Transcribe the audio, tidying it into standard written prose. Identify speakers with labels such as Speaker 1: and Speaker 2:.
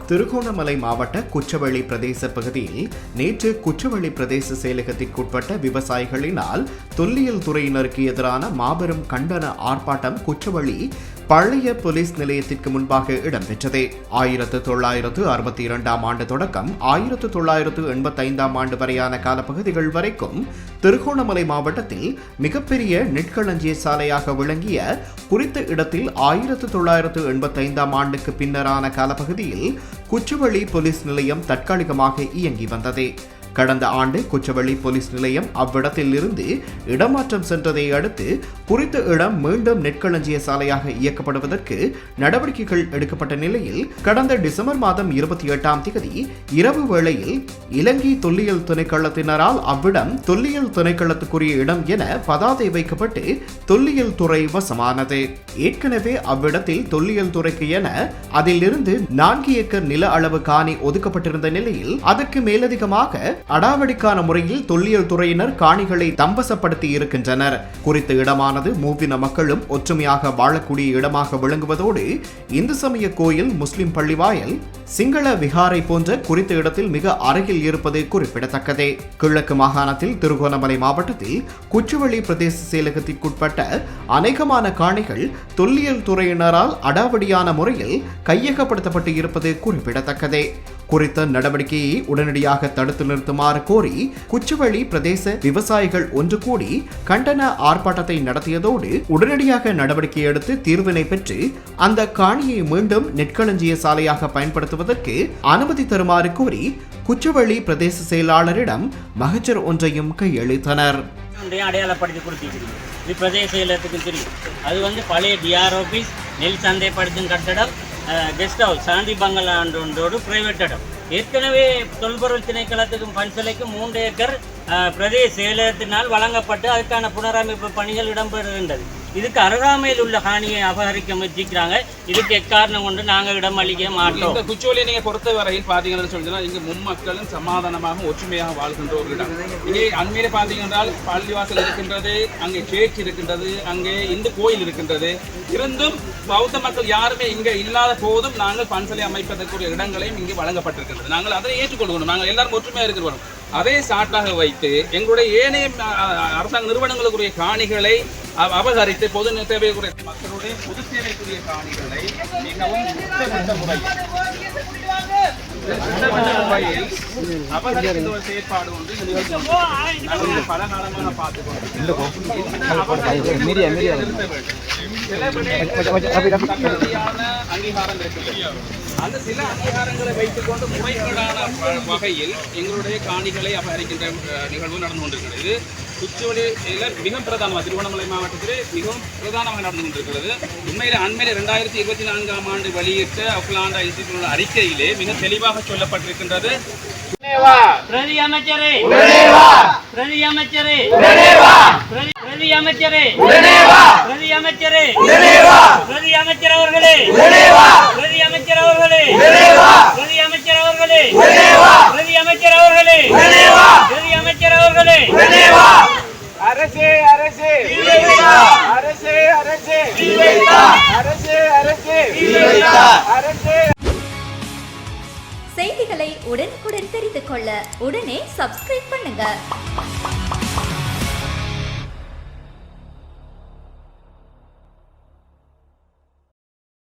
Speaker 1: திருகோணமலை மாவட்ட குச்சவெளி பிரதேச பகுதியில் நேற்று குச்சவெளி பிரதேச செயலகத்திற்குட்பட்ட விவசாயிகளினால் தொல்லியல் துறையினருக்கு எதிரான மாபெரும் கண்டன ஆர்ப்பாட்டம் குச்சவெளி பழைய போலீஸ் நிலையத்திற்கு முன்பாக இடம்பெற்றது. 1962 ஆண்டு தொடக்கம் 1985 ஆண்டு வரையான காலப்பகுதிகள் வரைக்கும் திருகோணமலை மாவட்டத்தில் மிகப்பெரிய நெற்களஞ்சிய சாலையாக விளங்கிய குறித்த இடத்தில் 1985 ஆண்டுக்கு பின்னரான காலப்பகுதியில் குச்சவெளி போலீஸ் நிலையம் தற்காலிகமாக இயங்கி வந்தது. கடந்த ஆண்டு குச்சவெளி போலீஸ் நிலையம் அவ்விடத்தில் இருந்து இடமாற்றம் சென்றதை அடுத்து குறித்த இடம் மீண்டும் நெற்களஞ்சிய சாலையாக இயக்கப்படுவதற்கு நடவடிக்கைகள் எடுக்கப்பட்ட நிலையில் கடந்த டிசம்பர் மாதம் 28 இரவு வேளையில் இலங்கை தொல்லியல் திணைக்களத்தினரால் அவ்விடம் தொல்லியல் திணைக்களத்துக்குரிய இடம் என பதாதை வைக்கப்பட்டு தொல்லியல் துறை வசமானது. ஏற்கனவே அவ்விடத்தில் தொல்லியல் துறைக்கு என அதிலிருந்து 4 ஏக்கர் நில அளவு காணி ஒதுக்கப்பட்டிருந்த நிலையில் அதற்கு மேலதிகமாக அடாவடிக்கான முறையில் தொல்லியல் துறையினர் காணிகளை தம்பசப்படுத்தி இருக்கின்றனர். குறித்த இடமானது மூவின மக்களும் ஒற்றுமையாக வாழக்கூடிய இடமாக விளங்குவதோடு இந்து சமய கோயில், முஸ்லிம் பள்ளிவாயல், சிங்கள விகாரை போன்ற குறித்த இடத்தில் மிக அருகில் இருப்பது குறிப்பிடத்தக்கது. கிழக்கு மாகாணத்தில் திருகோணமலை மாவட்டத்தில் குச்சவெளி பிரதேச செயலகத்திற்குட்பட்ட அநேகமான காணிகள் தொல்லியல் துறையினரால் அடாவடியான முறையில் கையகப்படுத்தப்பட்டு இருப்பது குறிப்பிடத்தக்கது. குறித்த நடவடிக்கையை உடனடியாக தடுத்து நிறுத்துமாறு கோரி குச்சவெளி பிரதேச விவசாயிகள் ஒன்று கூடி கண்டன ஆர்ப்பாட்டத்தை நடத்தியதோடு உடனடியாக நடவடிக்கை எடுத்து தீர்வினை பெற்று அந்த காணியை மீண்டும் நெற்களஞ்சிய சாலையாக பயன்படுத்துவதற்கு அனுமதி தருமாறு கோரி குச்சவெளி பிரதேச செயலாளரிடம் மகஜர் ஒன்றையும் கையளித்தனர்.
Speaker 2: அடையாளப்படுத்தி கொடுத்திருக்கிறோம். இது பிரதேச செயலகத்துக்கு தெரியும். அது பழைய டிஆர் ஆபீஸ், நெல் சந்தைப்படுத்தும் கட்டடம், கெஸ்ட் ஹவுஸ், சாந்தி பங்களாண்டோடு பிரைவேட் இடம். ஏற்கனவே தொல்பொருள் திணைக்களத்துக்கும் பன்சலைக்கும் 3 ஏக்கர் பிரதேச செயலகத்தினால் வழங்கப்பட்டு அதுக்கான புனரமைப்பு பணிகள் இடம்பெறுகின்றது. இதுக்கு அருகாமையில் உள்ள காணியை அபகரிக்க முயற்சிக்கிறாங்க. இதுக்கு எக்காரணம் கொண்டு நாங்கள் இடம் அளிக்க மாட்டோம்.
Speaker 3: இந்த குச்சவெளியை நீங்க பொறுத்த வரையில் பாத்தீங்கன்னு சொன்னா இங்க மும்மக்களும் சமாதானமாக ஒற்றுமையாக வாழ்கின்ற ஒரு இடம். இங்கே அண்மையில பாத்தீங்கன்னா பள்ளிவாசல் இருக்கின்றது, அங்கே சேர்ச் இருக்கின்றது, அங்கே இந்து கோயில் இருக்கின்றது. இருந்தும் பௌத்த மக்கள் யாருமே இங்க இல்லாத போதும் நாங்கள் பன்சலை அமைப்பதற்குரிய இடங்களையும் இங்கே வழங்கப்பட்டிருக்கின்றது. நாங்கள் அதை ஏற்றுக்கொள்ளணும். நாங்கள் எல்லாரும் ஒற்றுமையா இருக்கிறோம். அதே சாட்டாக வைத்து எங்களுடைய ஏனைய அரசாங்க நிறுவனங்களுக்குரிய காணிகளை அபகரித்து பொது தேவைக்குரிய மக்களுடைய பொது சேவைக்குரிய காணிகளை மிகவும் முறையில் அபகரிக்கின்ற செயற்பாடு ஒன்று பல காலமாக பார்த்துக்கொண்டோம். அங்கீகாரம் இருக்கிறது. அந்த சில அங்கீகாரங்களை வைத்துக் கொண்டு முறைகேடான வகையில் எங்களுடைய காணிகளை அபகரிக்கின்ற நிகழ்வு நடந்து கொண்டிருக்கிறது. குச்சவெளியில மிக பிரதானமாக திருவண்ணாமலை மாவட்டத்திலே மிகவும் பிரதானமாக நடந்து கொண்டிருக்கிறது. உண்மையில அண்மையில 2024 ஆண்டு வெளியிட்ட அப்லாண்டா இன்ஸ்டிடியூட் அறிக்கையிலே மிக தெளிவாக சொல்லப்பட்டிருக்கின்றது.
Speaker 2: பிரதி அமைச்சரே, பிரதி அமைச்சரே, பிரதி அமைச்சரே, பிரதி அமைச்சரே, பிரதி அமைச்சர் அவர்களே, பிரதி அமைச்சர் அவர்களே, பிரதி அமைச்சர் அவர்களே, பிரதி அமைச்சர் அவர்களே, பிரதி அமைச்சர் அவர்களே,
Speaker 4: அரசே அரசே அரசே அரசே அரசே அரசே அரசே.
Speaker 5: செய்திகளை உடனுக்குடன் தெரிந்து கொள்ள உடனே சப்ஸ்கிரைப் பண்ணுங்க.